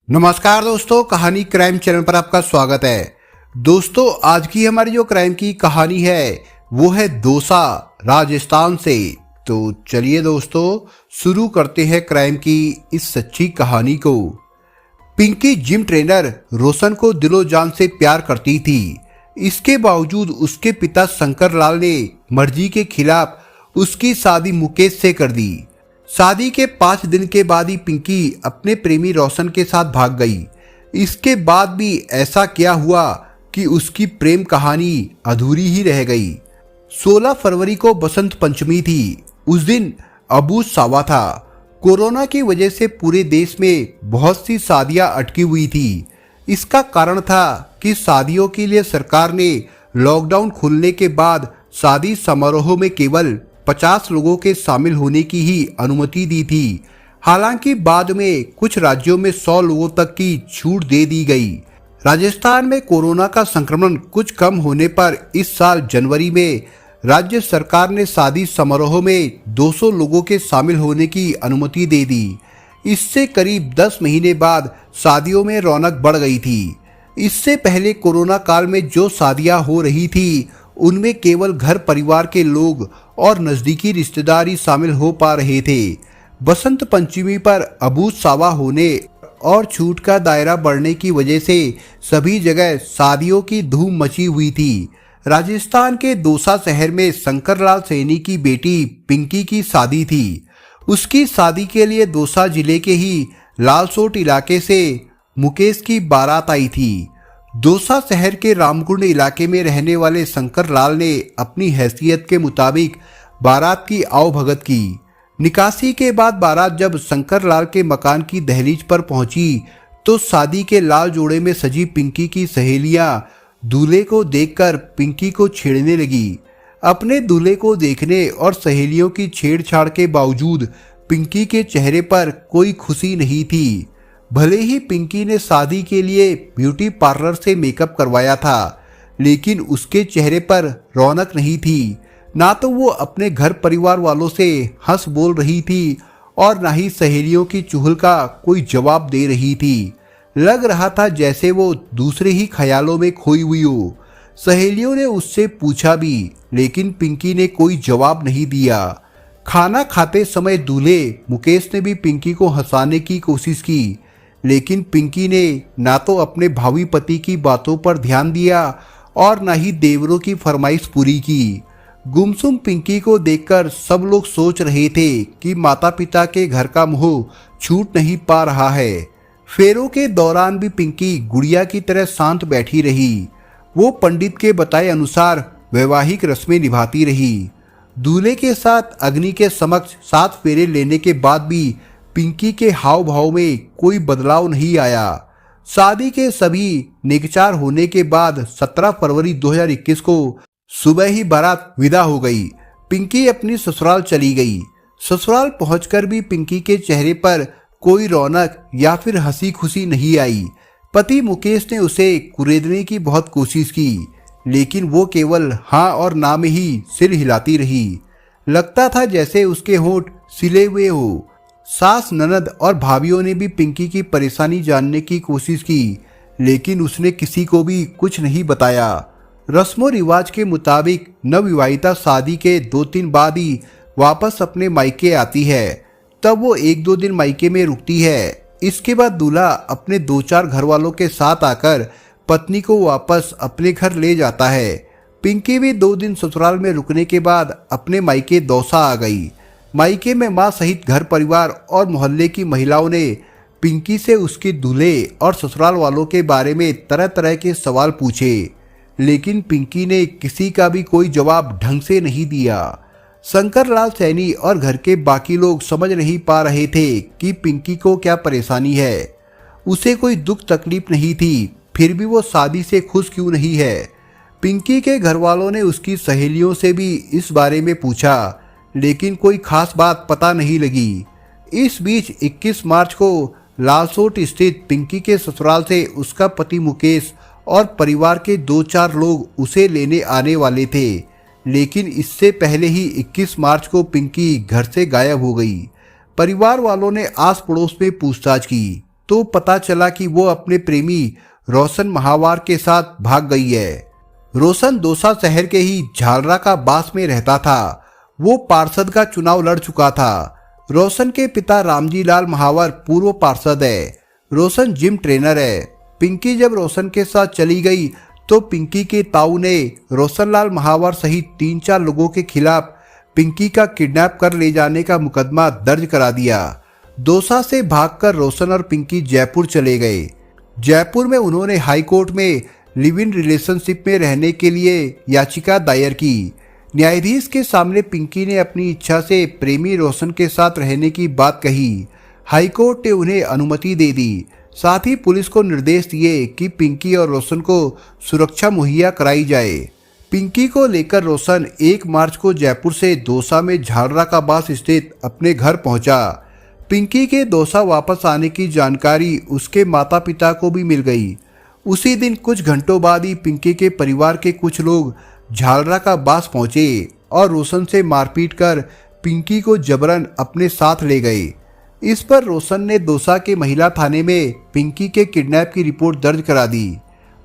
नमस्कार दोस्तों, कहानी क्राइम चैनल पर आपका स्वागत है। दोस्तों, आज की हमारी जो क्राइम की कहानी है वो है दौसा, राजस्थान से। तो चलिए दोस्तों, शुरू करते हैं क्राइम की इस सच्ची कहानी को। पिंकी जिम ट्रेनर रोशन को दिलो जान से प्यार करती थी। इसके बावजूद उसके पिता शंकर लाल ने मर्जी के खिलाफ उसकी शादी मुकेश से कर दी। शादी के 5 दिन के बाद ही पिंकी अपने प्रेमी रोशन के साथ भाग गई। इसके बाद भी ऐसा क्या हुआ कि उसकी प्रेम कहानी अधूरी ही रह गई। 16 फरवरी को बसंत पंचमी थी। उस दिन अबूझ सावा था। कोरोना की वजह से पूरे देश में बहुत सी शादियां अटकी हुई थी। इसका कारण था कि शादियों के लिए सरकार ने लॉकडाउन खुलने के बाद शादी समारोह में केवल 50 लोगों के शामिल होने की ही अनुमति दी थी। हालांकि बाद में कुछ राज्यों में 100 लोगों तक की छूट दे दी गई। राजस्थान में कोरोना का संक्रमण कुछ कम होने पर इस साल जनवरी में राज्य सरकार ने शादी समारोह में 200 लोगों के शामिल होने की अनुमति दे दी। इससे करीब 10 महीने बाद शादियों में रौनक बढ़ गई थी। इससे पहले कोरोना काल में जो शादियां हो रही थी उनमें केवल घर परिवार के लोग और नजदीकी रिश्तेदार ही शामिल हो पा रहे थे। बसंत पंचमी पर अबूझ सावा होने और छूट का दायरा बढ़ने की वजह से सभी जगह शादियों की धूम मची हुई थी। राजस्थान के दौसा शहर में शंकर लाल सैनी की बेटी पिंकी की शादी थी। उसकी शादी के लिए दौसा जिले के ही लालसोट इलाके से मुकेश की बारात आई थी। दौसा शहर के रामकुंड इलाके में रहने वाले शंकर लाल ने अपनी हैसियत के मुताबिक बारात की आवभगत की। निकासी के बाद बारात जब शंकर लाल के मकान की दहलीज पर पहुंची तो शादी के लाल जोड़े में सजी पिंकी की सहेलियां दूल्हे को देखकर पिंकी को छेड़ने लगी। अपने दूल्हे को देखने और सहेलियों की छेड़छाड़ के बावजूद पिंकी के चेहरे पर कोई खुशी नहीं थी। भले ही पिंकी ने शादी के लिए ब्यूटी पार्लर से मेकअप करवाया था, लेकिन उसके चेहरे पर रौनक नहीं थी। ना तो वो अपने घर परिवार वालों से हंस बोल रही थी और ना ही सहेलियों की चुहल का कोई जवाब दे रही थी। लग रहा था जैसे वो दूसरे ही ख्यालों में खोई हुई हो। सहेलियों ने उससे पूछा भी, लेकिन पिंकी ने कोई जवाब नहीं दिया। खाना खाते समय दूल्हे मुकेश ने भी पिंकी को हंसाने की कोशिश की, लेकिन पिंकी ने ना तो अपने भावी पति की बातों पर ध्यान दिया और ना ही देवरों की फरमाइश पूरी की। गुमसुम पिंकी को देखकर सब लोग सोच रहे थे कि माता पिता के घर का मोह छूट नहीं पा रहा है। फेरों के दौरान भी पिंकी गुड़िया की तरह शांत बैठी रही। वो पंडित के बताए अनुसार वैवाहिक रस्में निभाती रही। दूल्हे के साथ अग्नि के समक्ष 7 फेरे लेने के बाद भी पिंकी के हाव भाव में कोई बदलाव नहीं आया। शादी के सभी निकचार होने के बाद 17 फरवरी 2021 को सुबह ही बारात विदा हो गई। पिंकी अपनी ससुराल चली गई। ससुराल पहुंचकर भी पिंकी के चेहरे पर कोई रौनक या फिर हंसी खुशी नहीं आई। पति मुकेश ने उसे कुरेदने की बहुत कोशिश की, लेकिन वो केवल हाँ और ना में ही सिर हिलाती रही। लगता था जैसे उसके होंठ सिले हुए हो। सास, ननद और भाभियों ने भी पिंकी की परेशानी जानने की कोशिश की, लेकिन उसने किसी को भी कुछ नहीं बताया। रस्मों रिवाज के मुताबिक नवविवाहिता शादी के 2-3 बाद ही वापस अपने मायके आती है। तब वो 1-2 दिन मायके में रुकती है। इसके बाद दूल्हा अपने 2-4 घर वालों के साथ आकर पत्नी को वापस अपने घर ले जाता है। पिंकी भी 2 दिन ससुराल में रुकने के बाद अपने मायके दौसा आ गई। मायके में मां सहित घर परिवार और मोहल्ले की महिलाओं ने पिंकी से उसके दूल्हे और ससुराल वालों के बारे में तरह तरह के सवाल पूछे, लेकिन पिंकी ने किसी का भी कोई जवाब ढंग से नहीं दिया। शंकर लाल सैनी और घर के बाकी लोग समझ नहीं पा रहे थे कि पिंकी को क्या परेशानी है। उसे कोई दुख तकलीफ नहीं थी, फिर भी वो शादी से खुश क्यों नहीं है। पिंकी के घर वालों ने उसकी सहेलियों से भी इस बारे में पूछा, लेकिन कोई खास बात पता नहीं लगी। इस बीच 21 मार्च को लालसोट स्थित पिंकी के ससुराल से उसका पति मुकेश और परिवार के 2-4 लोग उसे लेने आने वाले थे, लेकिन इससे पहले ही 21 मार्च को पिंकी घर से गायब हो गई। परिवार वालों ने आस पड़ोस में पूछताछ की, तो पता चला कि वो अपने प्रेमी रोशन महावार के साथ भाग गई है। रोशन दौसा शहर के ही झालरा का बास में रहता था। वो पार्षद का चुनाव लड़ चुका था। रोशन के पिता रामजी लाल महावर पूर्व पार्षद है। रोशन जिम ट्रेनर है। पिंकी जब रोशन के साथ चली गई तो पिंकी के ताऊ ने रोशन लाल महावर सहित 3-4 लोगों के खिलाफ पिंकी का किडनैप कर ले जाने का मुकदमा दर्ज करा दिया। दौसा से भागकर रोशन और पिंकी जयपुर चले गए। जयपुर में उन्होंने हाई कोर्ट में लिव इन रिलेशनशिप में रहने के लिए याचिका दायर की। न्यायाधीश के सामने पिंकी ने अपनी इच्छा से प्रेमी रोशन के साथ रहने की बात कही। हाईकोर्ट ने उन्हें अनुमति दे दी। साथ ही पुलिस को निर्देश दिए कि पिंकी और रोशन को सुरक्षा मुहैया कराई जाए। पिंकी को लेकर रोशन 1 मार्च को जयपुर से दौसा में झालरा का बास स्थित अपने घर पहुंचा। पिंकी के दौसा वापस आने की जानकारी उसके माता पिता को भी मिल गई। उसी दिन कुछ घंटों बाद ही पिंकी के परिवार के कुछ लोग झालरा का बास पहुंचे और रोशन से मारपीट कर पिंकी को जबरन अपने साथ ले गए। इस पर रोशन ने दौसा के महिला थाने में पिंकी के किडनैप की रिपोर्ट दर्ज करा दी।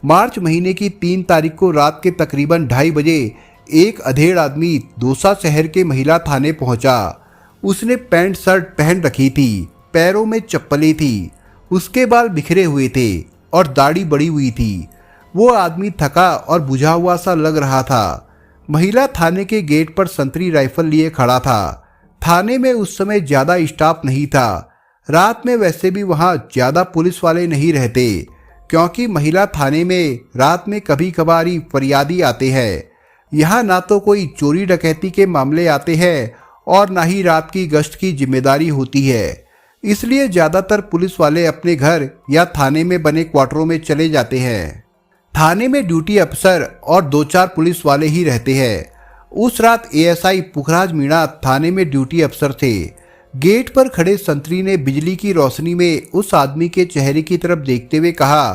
मार्च महीने की 3 तारीख को रात के तकरीबन 2:30 बजे एक अधेड़ आदमी दौसा शहर के महिला थाने पहुंचा। उसने पैंट शर्ट पहन रखी थी, पैरों में चप्पलें थी, उसके बाल बिखरे हुए थे और दाढ़ी बड़ी हुई थी। वो आदमी थका और बुझा हुआ सा लग रहा था। महिला थाने के गेट पर संतरी राइफल लिए खड़ा था। थाने में उस समय ज्यादा स्टाफ नहीं था। रात में वैसे भी वहां ज्यादा पुलिस वाले नहीं रहते, क्योंकि महिला थाने में रात में कभी कभार फरियादी आते हैं। यहाँ ना तो कोई चोरी डकैती के मामले आते हैं और ना ही रात की गश्त की जिम्मेदारी होती है। इसलिए ज्यादातर पुलिस वाले अपने घर या थाने में बने क्वार्टरों में चले जाते हैं। थाने में ड्यूटी अफसर और 2-4 पुलिस वाले ही रहते हैं। उस रात एएसआई पुखराज मीणा थाने में ड्यूटी अफसर थे। गेट पर खड़े संतरी ने बिजली की रोशनी में उस आदमी के चेहरे की तरफ देखते हुए कहा,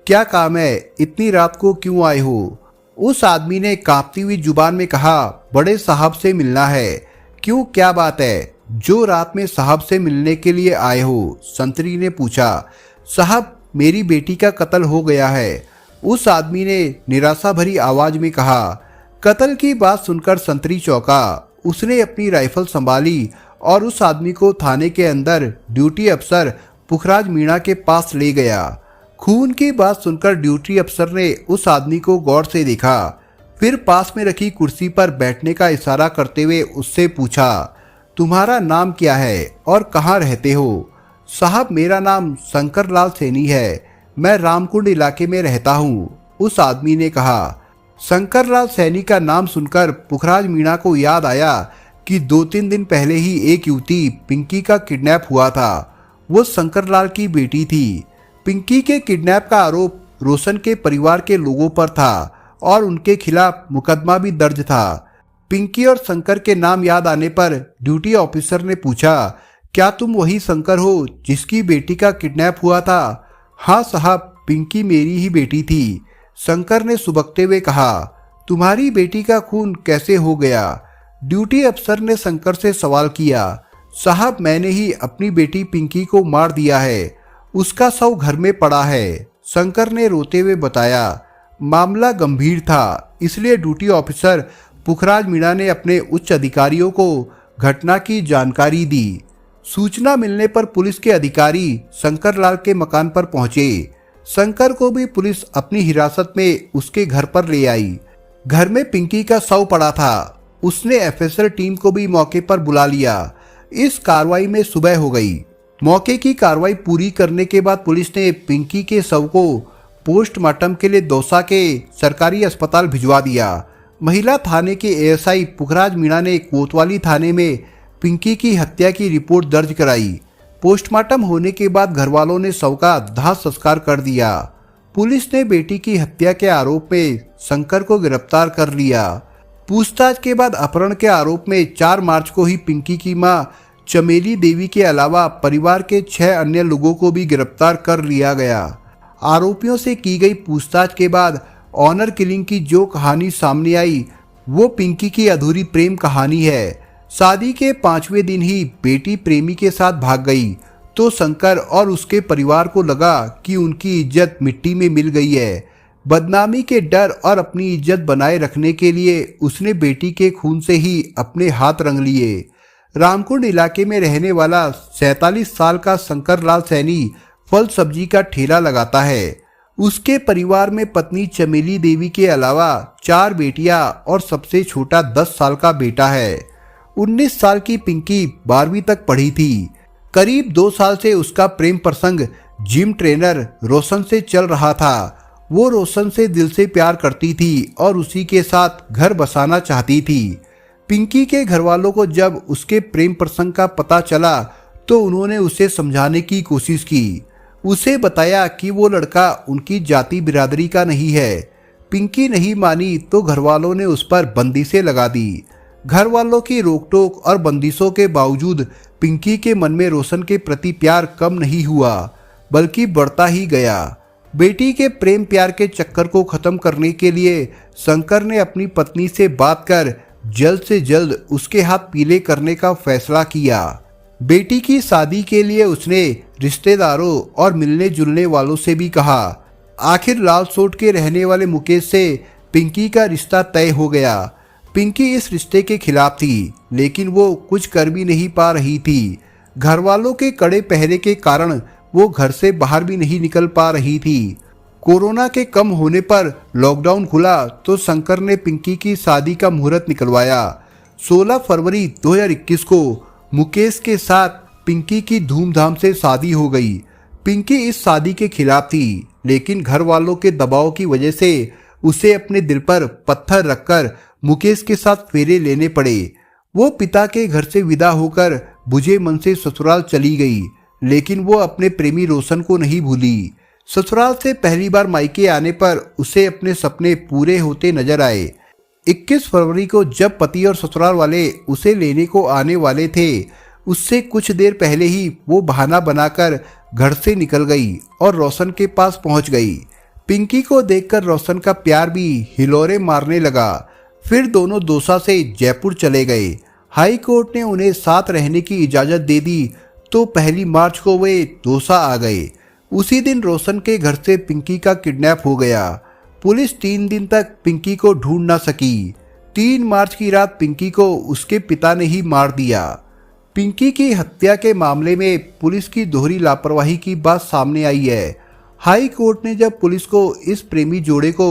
क्या काम है, इतनी रात को क्यों आए हो? उस आदमी ने कांपती हुई जुबान में कहा, बड़े साहब से मिलना है। क्यों, क्या बात है जो रात में साहब से मिलने के लिए आए हो? संतरी ने पूछा। साहब, मेरी बेटी का कत्ल हो गया है, उस आदमी ने निराशा भरी आवाज में कहा। कत्ल की बात सुनकर संतरी चौंका। उसने अपनी राइफल संभाली और उस आदमी को थाने के अंदर ड्यूटी अफसर पुखराज मीणा के पास ले गया। खून की बात सुनकर ड्यूटी अफसर ने उस आदमी को गौर से देखा, फिर पास में रखी कुर्सी पर बैठने का इशारा करते हुए उससे पूछा, तुम्हारा नाम क्या है और कहाँ रहते हो? साहब, मेरा नाम शंकर लाल सैनी है, मैं रामकुंड इलाके में रहता हूँ, उस आदमी ने कहा। शंकर लाल सैनी का नाम सुनकर पुखराज मीणा को याद आया कि 2-3 दिन पहले ही एक युवती पिंकी का किडनैप हुआ था। वो शंकर लाल की बेटी थी। पिंकी के किडनैप का आरोप रोशन के परिवार के लोगों पर था और उनके खिलाफ मुकदमा भी दर्ज था। पिंकी और शंकर के नाम याद आने पर ड्यूटी ऑफिसर ने पूछा, क्या तुम वही शंकर हो जिसकी बेटी का किडनैप हुआ था? हाँ साहब, पिंकी मेरी ही बेटी थी, शंकर ने सुबकते हुए कहा। तुम्हारी बेटी का खून कैसे हो गया? ड्यूटी अफसर ने शंकर से सवाल किया। साहब, मैंने ही अपनी बेटी पिंकी को मार दिया है, उसका शव घर में पड़ा है, शंकर ने रोते हुए बताया। मामला गंभीर था, इसलिए ड्यूटी ऑफिसर पुखराज मीणा ने अपने उच्च अधिकारियों को घटना की जानकारी दी। सूचना मिलने पर पुलिस के अधिकारी शंकर लाल के मकान पर पहुंचे। शंकर को भी पुलिस अपनी हिरासत में उसके घर पर ले आई। घर में पिंकी का शव पड़ा था। उसने एफएसएल टीम को भी मौके पर बुला लिया। इस कार्रवाई में सुबह हो गई। मौके की कार्रवाई पूरी करने के बाद पुलिस ने पिंकी के शव को पोस्टमार्टम के लिए दौसा के सरकारी अस्पताल भिजवा दिया। महिला थाने के एएसआई पुखराज मीणा ने कोतवाली थाने में पिंकी की हत्या की रिपोर्ट दर्ज कराई। पोस्टमार्टम होने के बाद घरवालों ने शव का दाह संस्कार कर दिया। पुलिस ने बेटी की हत्या के आरोप में शंकर को गिरफ्तार कर लिया। पूछताछ के बाद अपहरण के आरोप में 4 मार्च को ही पिंकी की मां चमेली देवी के अलावा परिवार के 6 अन्य लोगों को भी गिरफ्तार कर लिया गया। आरोपियों से की गई पूछताछ के बाद ऑनर किलिंग की जो कहानी सामने आई वो पिंकी की अधूरी प्रेम कहानी है। शादी के 5वें दिन ही बेटी प्रेमी के साथ भाग गई तो शंकर और उसके परिवार को लगा कि उनकी इज्जत मिट्टी में मिल गई है। बदनामी के डर और अपनी इज्जत बनाए रखने के लिए उसने बेटी के खून से ही अपने हाथ रंग लिए। रामकुंड इलाके में रहने वाला 47 साल का शंकर लाल सैनी फल सब्जी का ठेला लगाता है। उसके परिवार में पत्नी चमेली देवी के अलावा 4 बेटियां और सबसे छोटा 10 साल का बेटा है। 19 साल की पिंकी 12वीं तक पढ़ी थी। करीब 2 साल से उसका प्रेम प्रसंग जिम ट्रेनर रोशन से चल रहा था। वो रोशन से दिल से प्यार करती थी और उसी के साथ घर बसाना चाहती थी। पिंकी के घर वालों को जब उसके प्रेम प्रसंग का पता चला तो उन्होंने उसे समझाने की कोशिश की। उसे बताया कि वो लड़का उनकी जाति बिरादरी का नहीं है। पिंकी नहीं मानी तो घर वालों ने उस पर बंदिशें लगा दी। घर वालों की रोक-टोक और बंदिशों के बावजूद पिंकी के मन में रोशन के प्रति प्यार कम नहीं हुआ, बल्कि बढ़ता ही गया। बेटी के प्रेम प्यार के चक्कर को खत्म करने के लिए शंकर ने अपनी पत्नी से बात कर जल्द से जल्द उसके हाथ पीले करने का फैसला किया। बेटी की शादी के लिए उसने रिश्तेदारों और मिलने जुलने वालों से भी कहा। आखिर लालसोट के रहने वाले मुकेश से पिंकी का रिश्ता तय हो गया। पिंकी इस रिश्ते के खिलाफ थी, लेकिन वो कुछ कर भी नहीं पा रही थी। घर वालों के कड़े पहरे के कारण वो घर से बाहर भी नहीं निकल पा रही थी। कोरोना के कम होने पर लॉकडाउन खुला तो शंकर ने पिंकी की शादी का मुहूर्त निकलवाया। 16 फरवरी 2021 को मुकेश के साथ पिंकी की धूमधाम से शादी हो गई। पिंकी इस शादी के खिलाफ थी, लेकिन घर वालों के दबाव की वजह से उसे अपने दिल पर पत्थर रखकर मुकेश के साथ फेरे लेने पड़े। वो पिता के घर से विदा होकर बुझे मन से ससुराल चली गई, लेकिन वो अपने प्रेमी रोशन को नहीं भूली। ससुराल से पहली बार मायके आने पर उसे अपने सपने पूरे होते नजर आए। 21 फरवरी को जब पति और ससुराल वाले उसे लेने को आने वाले थे, उससे कुछ देर पहले ही वो बहाना बनाकर घर से निकल गई और रोशन के पास पहुंच गई। पिंकी को देखकर रोशन का प्यार भी हिलोरे मारने लगा। फिर दोनों दौसा से जयपुर चले गए। हाई कोर्ट ने उन्हें साथ रहने की इजाजत दे दी तो 1 मार्च को वे दौसा आ गए। उसी दिन रोशन के घर से पिंकी का किडनैप हो गया। पुलिस 3 दिन तक पिंकी को ढूंढ ना सकी। 3 मार्च की रात पिंकी को उसके पिता ने ही मार दिया। पिंकी की हत्या के मामले में पुलिस की दोहरी लापरवाही की बात सामने आई है। हाई कोर्ट ने जब पुलिस को इस प्रेमी जोड़े को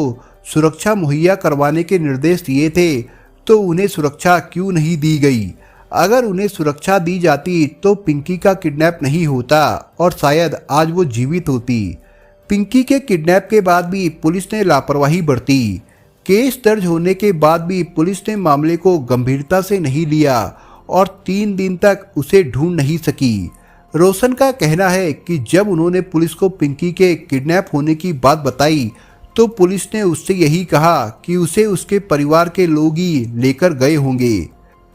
सुरक्षा मुहैया करवाने के निर्देश दिए थे तो उन्हें सुरक्षा क्यों नहीं दी गई? अगर उन्हें सुरक्षा दी जाती तो पिंकी का किडनैप नहीं होता और शायद आज वो जीवित होती। पिंकी के किडनैप के बाद भी पुलिस ने लापरवाही बरती। केस दर्ज होने के बाद भी पुलिस ने मामले को गंभीरता से नहीं लिया और 3 दिन तक उसे ढूंढ नहीं सकी। रोशन का कहना है कि जब उन्होंने पुलिस को पिंकी के किडनैप होने की बात बताई तो पुलिस ने उससे यही कहा कि उसे उसके परिवार के लोग ही लेकर गए होंगे।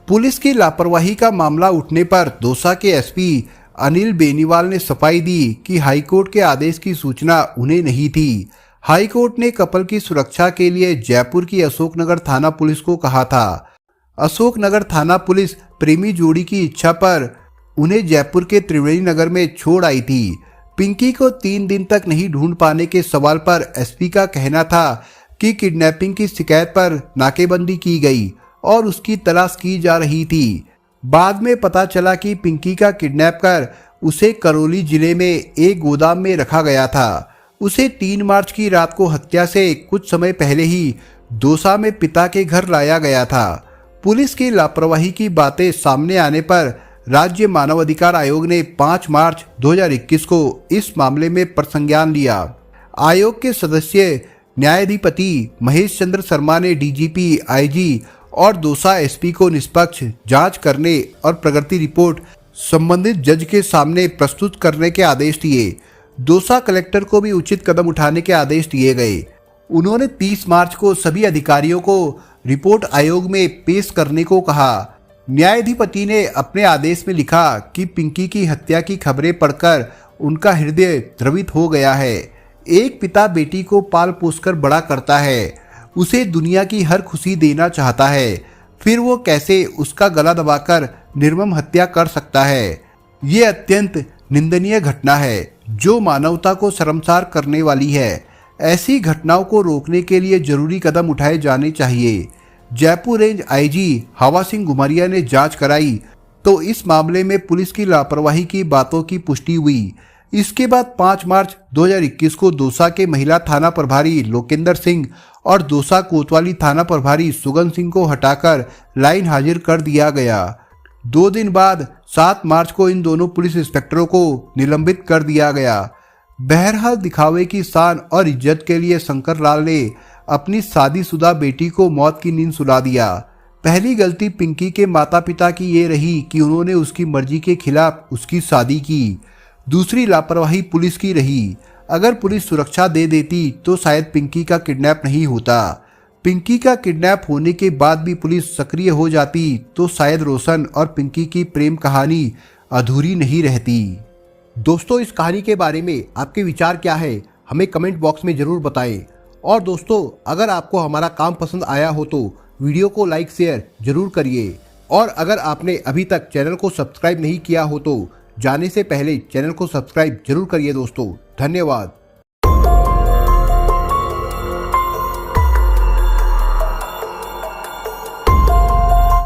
पुलिस की लापरवाही का मामला उठने पर दौसा के एसपी अनिल बेनीवाल ने सफाई दी कि हाईकोर्ट के आदेश की सूचना उन्हें नहीं थी। हाईकोर्ट ने कपल की सुरक्षा के लिए जयपुर की अशोकनगर थाना पुलिस को कहा था। अशोकनगर थाना पुलिस प्रेमी जोड़ी की इच्छा पर उन्हें जयपुर के त्रिवेणी नगर में छोड़ आई थी। पिंकी को 3 दिन तक नहीं ढूंढ पाने के सवाल पर एसपी का कहना था कि किडनैपिंग की शिकायत पर नाकेबंदी की गई और उसकी तलाश की जा रही थी। बाद में पता चला कि पिंकी का किडनैप कर उसे करौली जिले में एक गोदाम में रखा गया था। उसे 3 मार्च की रात को हत्या से कुछ समय पहले ही दौसा में पिता के घर लाया गया था। पुलिस की लापरवाही की बातें सामने आने पर राज्य मानवाधिकार आयोग ने 5 मार्च 2021 को इस मामले में प्रसंज्ञान लिया। आयोग के सदस्य न्यायाधिपति महेश चंद्र शर्मा ने डीजीपी, आईजी और दौसा एसपी को निष्पक्ष जांच करने और प्रगति रिपोर्ट संबंधित जज के सामने प्रस्तुत करने के आदेश दिए। दौसा कलेक्टर को भी उचित कदम उठाने के आदेश दिए गए। उन्होंने 30 मार्च को सभी अधिकारियों को रिपोर्ट आयोग में पेश करने को कहा। न्यायाधिपति ने अपने आदेश में लिखा कि पिंकी की हत्या की खबरें पढ़कर उनका हृदय द्रवित हो गया है। एक पिता बेटी को पाल पोसकर बड़ा करता है, उसे दुनिया की हर खुशी देना चाहता है, फिर वो कैसे उसका गला दबाकर निर्मम हत्या कर सकता है? ये अत्यंत निंदनीय घटना है जो मानवता को शर्मसार करने वाली है। ऐसी घटनाओं को रोकने के लिए जरूरी कदम उठाए जाने चाहिए। जयपुर रेंज आईजी हवा सिंह घुमरिया ने जांच कराई तो इस मामले में पुलिस की लापरवाही की बातों की पुष्टि हुई। इसके बाद 5 मार्च 2021 को दौसा के महिला थाना प्रभारी लोकेंद्र सिंह और दौसा कोतवाली थाना प्रभारी सुगन सिंह को हटाकर लाइन हाजिर कर दिया गया। 2 दिन बाद 7 मार्च को इन दोनों पुलिस इंस्पेक्टरों को निलंबित कर दिया गया। बहरहाल दिखावे की शान और इज्जत के लिए शंकर लाल ने अपनी शादीशुदा बेटी को मौत की नींद सुला दिया। पहली गलती पिंकी के माता पिता की ये रही कि उन्होंने उसकी मर्जी के खिलाफ उसकी शादी की। दूसरी लापरवाही पुलिस की रही। अगर पुलिस सुरक्षा दे देती तो शायद पिंकी का किडनैप नहीं होता। पिंकी का किडनैप होने के बाद भी पुलिस सक्रिय हो जाती तो शायद रोशन और पिंकी की प्रेम कहानी अधूरी नहीं रहती। दोस्तों, इस कहानी के बारे में आपके विचार क्या है हमें कमेंट बॉक्स में जरूर बताएं। और दोस्तों, अगर आपको हमारा काम पसंद आया हो तो वीडियो को लाइक शेयर जरूर करिए। और अगर आपने अभी तक चैनल को सब्सक्राइब नहीं किया हो तो जाने से पहले चैनल को सब्सक्राइब जरूर करिए दोस्तों। धन्यवाद।